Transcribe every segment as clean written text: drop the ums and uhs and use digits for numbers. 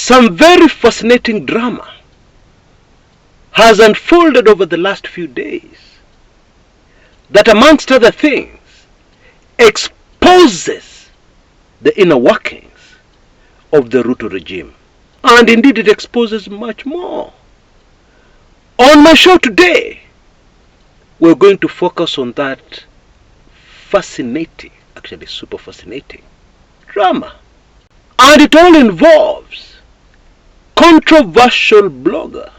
some very fascinating drama has unfolded over the last few days that, amongst other things, exposes the inner workings of the Ruto regime. And indeed it exposes much more. On my show today, we're going to focus on that fascinating, actually super fascinating drama. And it all involves controversial blogger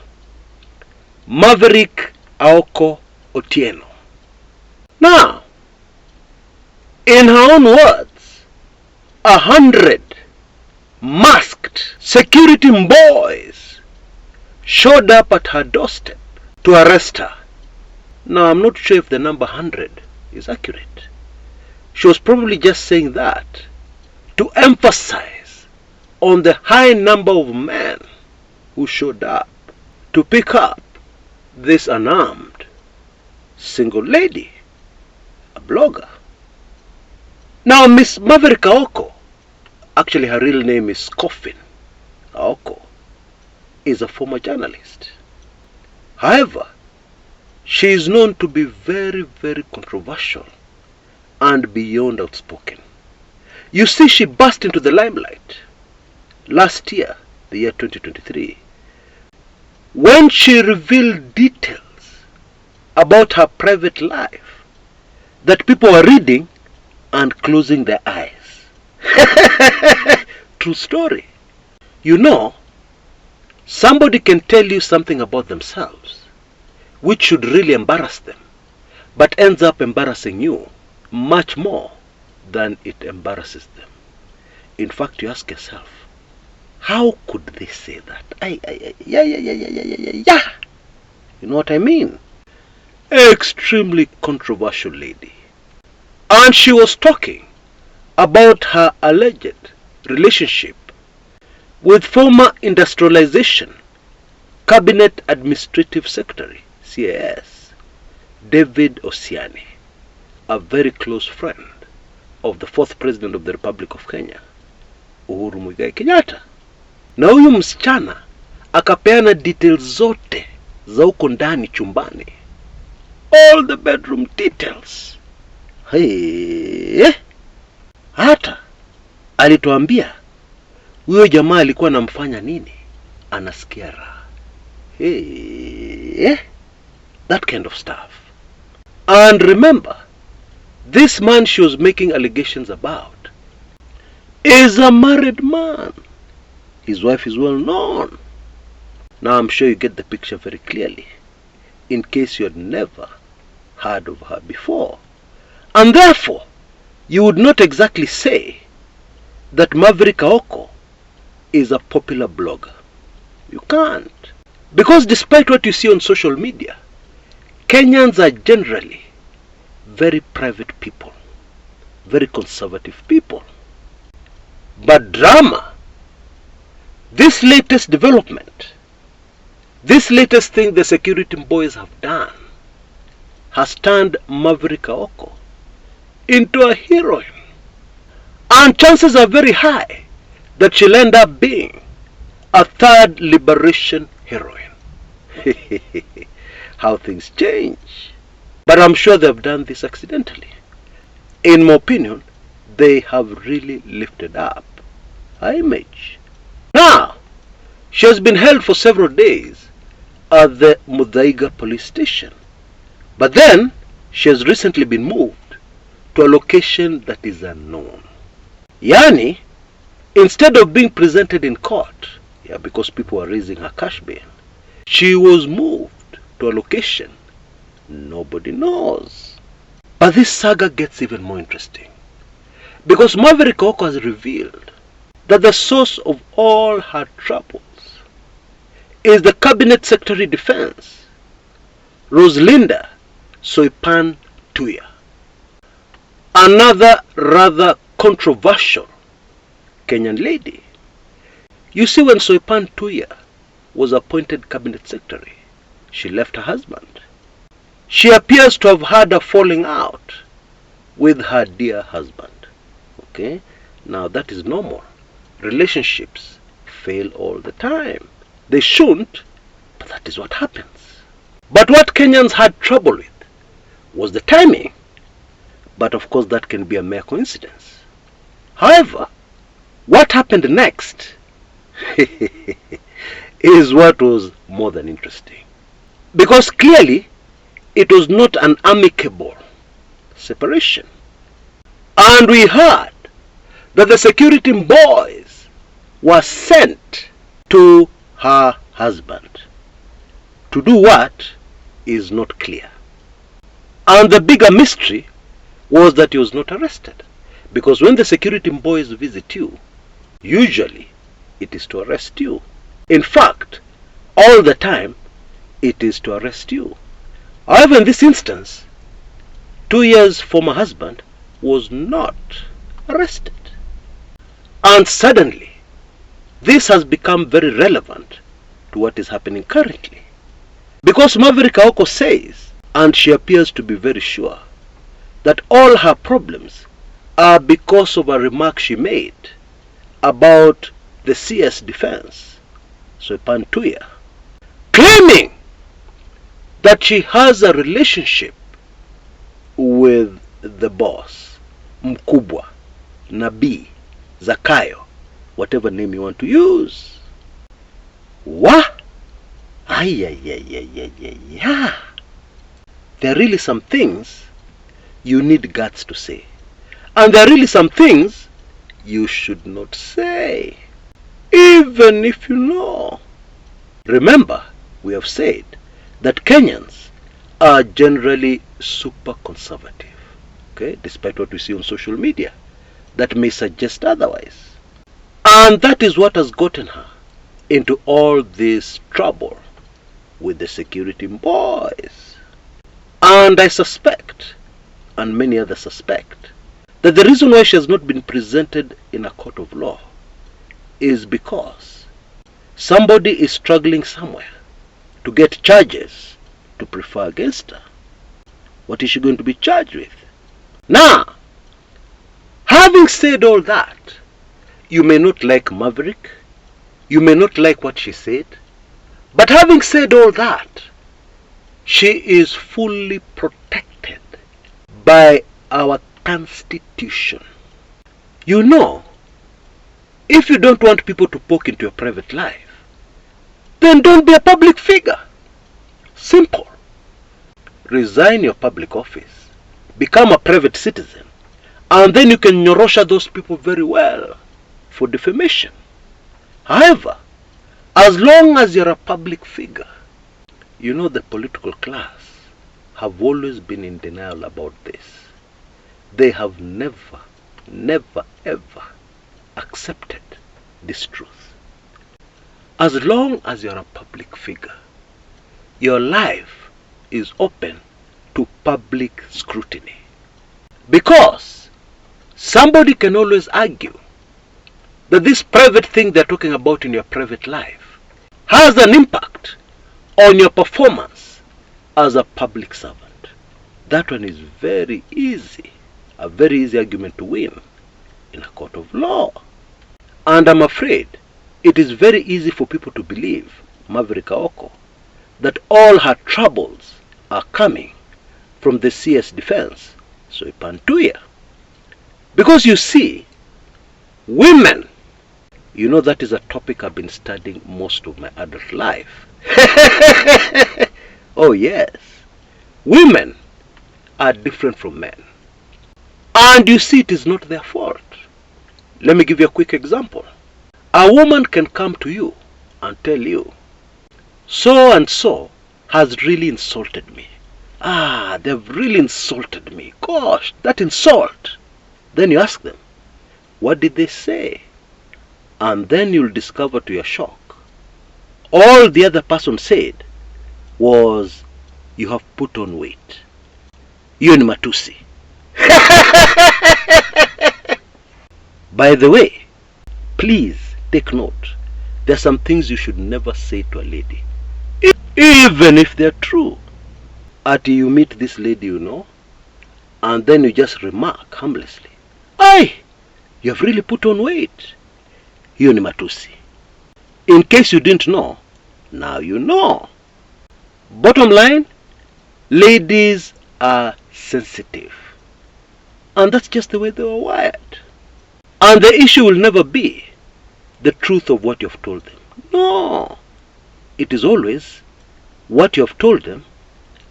Maverick Aoko Otieno. Now, in her own words, 100 masked security boys showed up at her doorstep to arrest her. Now, I'm not sure if the number 100 is accurate. She was probably just saying that to emphasize on the high number of men who showed up to pick up this unarmed single lady, a blogger. Now, Miss Maverick Aoko, actually her real name is Coffin Aoko, is a former journalist. However, she is known to be very, very controversial and beyond outspoken. You see, she burst into the limelight last year, the year 2023, when she revealed details about her private life that people are reading and closing their eyes. True story. You know, somebody can tell you something about themselves which should really embarrass them, but ends up embarrassing you much more than it embarrasses them. In fact, you ask yourself, how could they say that? Yeah. You know what I mean? Extremely controversial lady. And she was talking about her alleged relationship with former Industrialization Cabinet Administrative Secretary, CAS, David Osiani, a very close friend of the 4th President of the Republic of Kenya, Uhuru Muigai Kenyatta. Na huyu msichana akapeana details zote za huko ndani chumbani. All the bedroom details. Hey, hata alituambia huyo jamaa alikuwa anamfanya nini, anasikia raha. Hey, that kind of stuff. And remember, this man she was making allegations about is a married man. His wife is well known. Now I'm sure you get the picture very clearly, in case you had never heard of her before. And therefore, you would not exactly say that Maverick Aoko is a popular blogger. You can't. Because despite what you see on social media, Kenyans are generally very private people, very conservative people. But drama, this latest development, this latest thing the security boys have done, has turned Maverick Aoko into a heroine. And chances are very high that she'll end up being a third liberation heroine. How things change. But I'm sure they've done this accidentally. In my opinion, they have really lifted up her image. Now, she has been held for several days at the Muthaiga police station. But then, she has recently been moved to a location that is unknown. Yani, instead of being presented in court, because people are raising her cash bail, she was moved to a location nobody knows. But this saga gets even more interesting, because Maverick Aoko has revealed that the source of all her troubles is the Cabinet Secretary Defense, Rosalinda Soipan Tuya, another rather controversial Kenyan lady. You see, when Soipan Tuya was appointed Cabinet Secretary, she left her husband. She appears to have had a falling out with her dear husband. Okay? Now that is normal. Relationships fail all the time. They shouldn't, but that is what happens. But what Kenyans had trouble with was the timing. But of course that can be a mere coincidence. However, what happened next is what was more than interesting. Because clearly, it was not an amicable separation. And we heard that the security boys were sent to her husband. To do what is not clear. And the bigger mystery was that he was not arrested. Because when the security boys visit you, usually it is to arrest you. In fact, all the time it is to arrest you. However, in this instance, 2 years former husband was not arrested. And suddenly, this has become very relevant to what is happening currently. Because Maverick Aoko says, and she appears to be very sure, that all her problems are because of a remark she made about the CS defense, so Pantuya, claiming that she has a relationship with the boss, Mkubwa, Nabii, Zakayo, whatever name you want to use. What? Yeah. There are really some things you need guts to say. And there are really some things you should not say, even if you know. Remember, we have said that Kenyans are generally super conservative, okay, despite what we see on social media that may suggest otherwise. And that is what has gotten her into all this trouble with the security boys. And I suspect, and many others suspect, that the reason why she has not been presented in a court of law is because somebody is struggling somewhere to get charges to prefer against her. What is she going to be charged with? Now, having said all that, you may not like Maverick, you may not like what she said, but having said all that, she is fully protected by our Constitution. You know, if you don't want people to poke into your private life, then don't be a public figure. Simple. Resign your public office, become a private citizen, and then you can nyorosha those people very well for defamation. However, as long as you're a public figure, you know the political class have always been in denial about this. They have never, ever accepted this truth. As long as you're a public figure, your life is open to public scrutiny. Because somebody can always argue that this private thing they're talking about in your private life has an impact on your performance as a public servant. That one is very easy. A very easy argument to win in a court of law. And I'm afraid it is very easy for people to believe, Maverick Aoko, that all her troubles are coming from the CS defense, so Pantuya. Because you see, women, you know that is a topic I've been studying most of my adult life. Oh yes, women are different from men. And you see, it is not their fault. Let me give you a quick example. A woman can come to you and tell you, so and so has really insulted me. They've really insulted me. Gosh, that insult. Then you ask them, what did they say? And then you'll discover to your shock, all the other person said was, you have put on weight. You ni matusi. By the way, please take note. There are some things you should never say to a lady, even if they're true. Until you meet this lady, you know, and then you just remark harmlessly, you have really put on weight. You ni matusi. In case you didn't know, now you know. Bottom line, ladies are sensitive. And that's just the way they were wired. And the issue will never be the truth of what you've told them. No. It is always what you have told them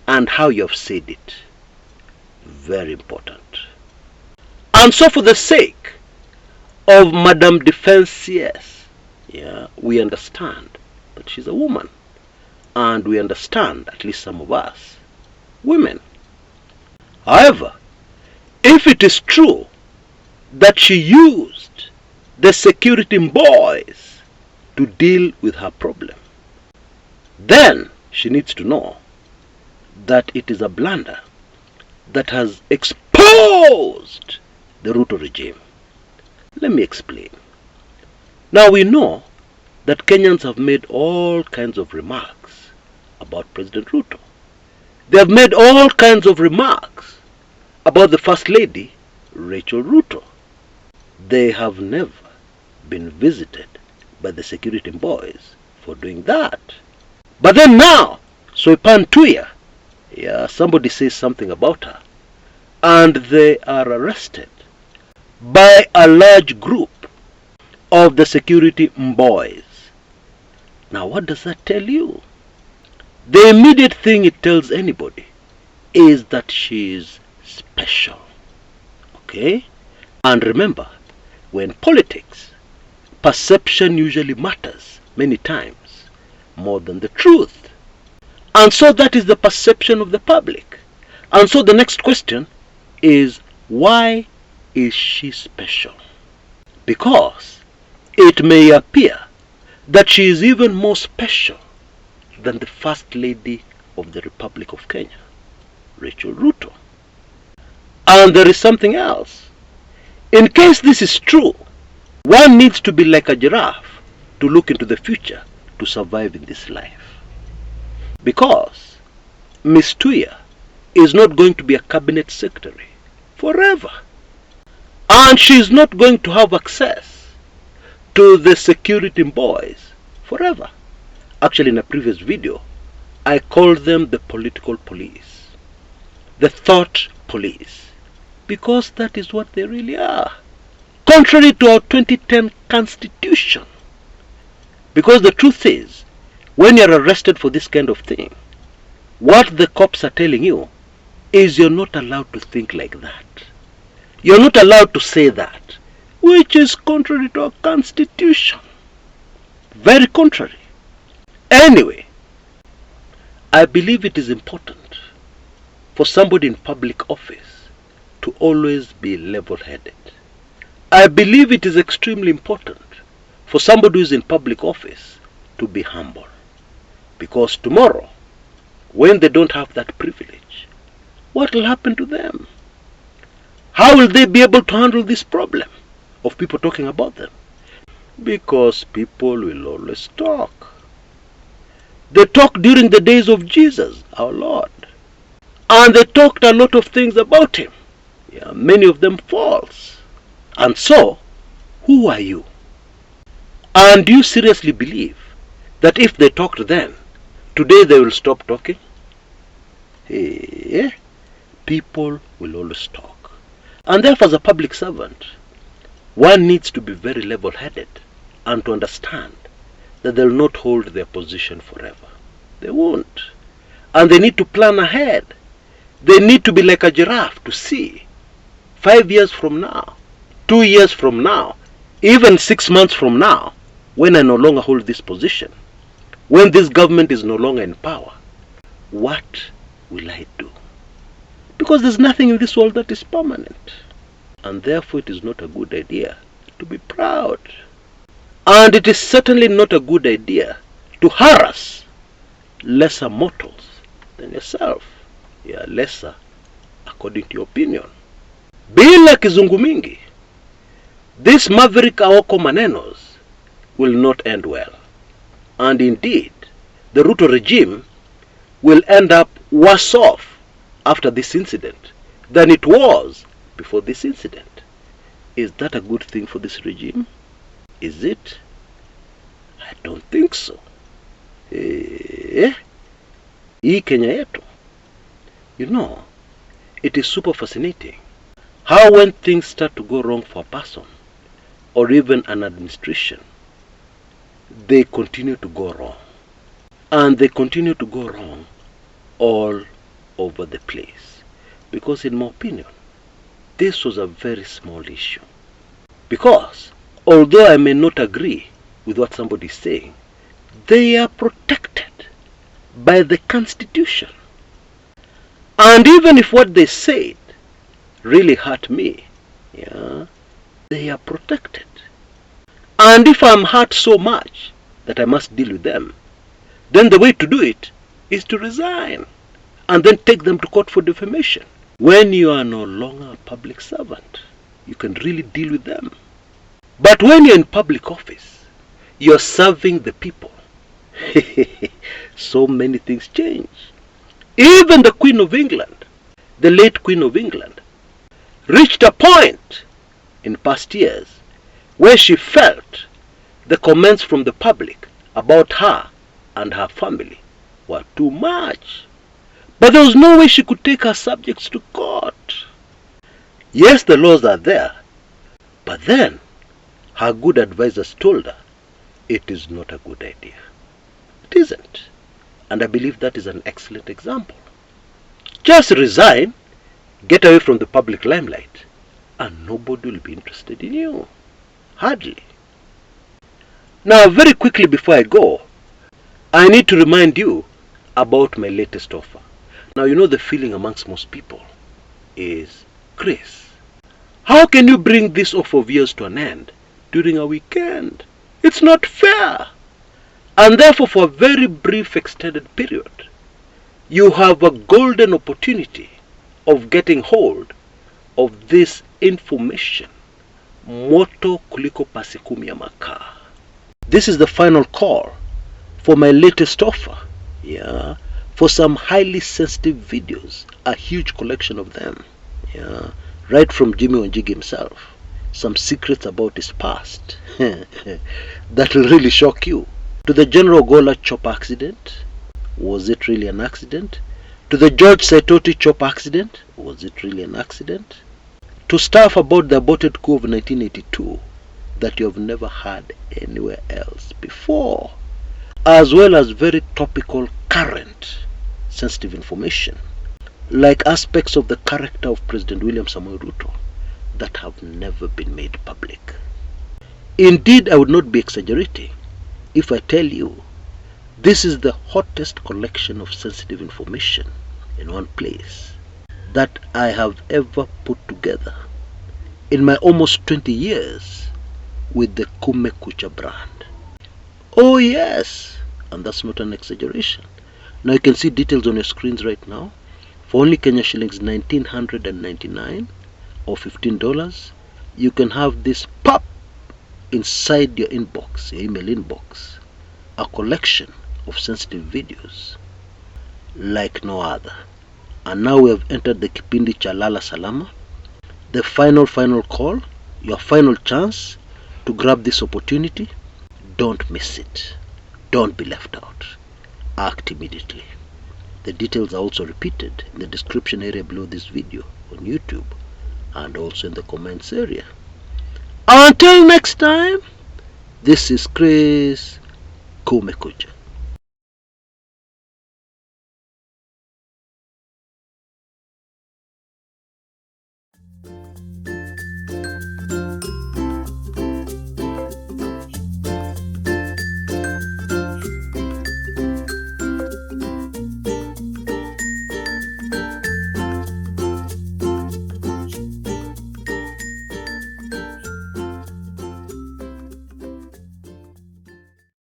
and how you have said it. Very important. And so for the sake of Madame Defense, yes, we understand that she's a woman. And we understand, at least some of us, women. However, if it is true that she used the security boys to deal with her problem, then she needs to know that it is a blunder that has exposed the Ruto regime. Let me explain. Now we know that Kenyans have made all kinds of remarks about President Ruto. They have made all kinds of remarks about the First Lady, Rachel Ruto. They have never been visited by the security boys for doing that. But then now, Soipan Tuya, somebody says something about her, and they are arrested by a large group of the security boys. Now what does that tell you? The immediate thing it tells anybody is that she is special. Okay? And remember, when politics, perception usually matters many times more than the truth. And so that is the perception of the public. And so the next question is, why is she special? Because it may appear that she is even more special than the First Lady of the Republic of Kenya, Rachel Ruto. And there is something else. In case this is true, one needs to be like a giraffe to look into the future to survive in this life. Because Miss Tuya is not going to be a cabinet secretary forever. And she is not going to have access to the security boys forever. Actually, in a previous video, I called them the political police, the thought police, because that is what they really are, contrary to our 2010 constitution. Because the truth is, when you're arrested for this kind of thing, what the cops are telling you is you're not allowed to think like that. You're not allowed to say that, which is contrary to our constitution. Very contrary. Anyway, I believe it is important for somebody in public office to always be level-headed. I believe it is extremely important for somebody who is in public office to be humble. Because tomorrow, when they don't have that privilege, what will happen to them? How will they be able to handle this problem of people talking about them? Because people will always talk. They talked during the days of Jesus, our Lord. And they talked a lot of things about him. Many of them false. And so, who are you? And do you seriously believe that if they talked then, today they will stop talking? People will always talk. And therefore, as a public servant, one needs to be very level-headed and to understand that they will not hold their position forever. They won't. And they need to plan ahead. They need to be like a giraffe to see 5 years from now, 2 years from now, even 6 months from now, when I no longer hold this position, when this government is no longer in power, what will I do? Because there's nothing in this world that is permanent. And therefore it is not a good idea to be proud. And it is certainly not a good idea to harass lesser mortals than yourself. Lesser according to your opinion. Bila kizungu mingi, this Maverick Aoko manenos will not end well. And indeed, the Ruto regime will end up worse off after this incident than it was before this incident. Is that a good thing for this regime? Is it? I don't think so. Hii Kenya yetu, you know, it is super fascinating how when things start to go wrong for a person or even an administration, they continue to go wrong. And they continue to go wrong all over the place. Because in my opinion, this was a very small issue. Because although I may not agree with what somebody is saying, they are protected by the Constitution. And even if what they said really hurt me, yeah, they are protected. And if I'm hurt so much that I must deal with them, then the way to do it is to resign and then take them to court for defamation. When you are no longer a public servant, you can really deal with them. But when you're in public office, you're serving the people. So many things change. Even the Queen of England, the late Queen of England, reached a point in past years where she felt the comments from the public about her and her family were too much. But there was no way she could take her subjects to court. Yes, the laws are there, but then her good advisors told her it is not a good idea. It isn't. And I believe that is an excellent example. Just resign, get away from the public limelight, and nobody will be interested in you. Hardly. Now, very quickly before I go, I need to remind you about my latest offer. Now, you know the feeling amongst most people is, Chris, how can you bring this offer of yours to an end during a weekend? It's not fair. And therefore, for a very brief extended period, you have a golden opportunity of getting hold of this information. Moto kuliko pasikumi ya makaa. This is the final call for my latest offer. Yeah, for some highly sensitive videos, a huge collection of them. Yeah, right from Jimmy Wanjigi himself. Some secrets about his past that will really shock you. To the General Gola chop accident, was it really an accident? To the George Saitoti chop accident, was it really an accident? To stuff about the aborted coup of 1982 that you have never heard anywhere else before, as well as very topical, current, sensitive information, like aspects of the character of President William Samoei Ruto that have never been made public. Indeed, I would not be exaggerating if I tell you this is the hottest collection of sensitive information in one place that I have ever put together in my almost 20 years with the Kumekucha brand. Oh yes, and that's not an exaggeration. Now you can see details on your screens right now. For only Kenya shillings 1999 or $15, you can have this pop inside your inbox, your email inbox, a collection of sensitive videos like no other. And now we have entered the kipindi cha lala salama, the final call, your final chance to grab this opportunity. Don't miss it. Don't be left out. Act immediately. The details are also repeated in the description area below this video on YouTube and also in the comments area. Until next time, this is Chris Kumekucha.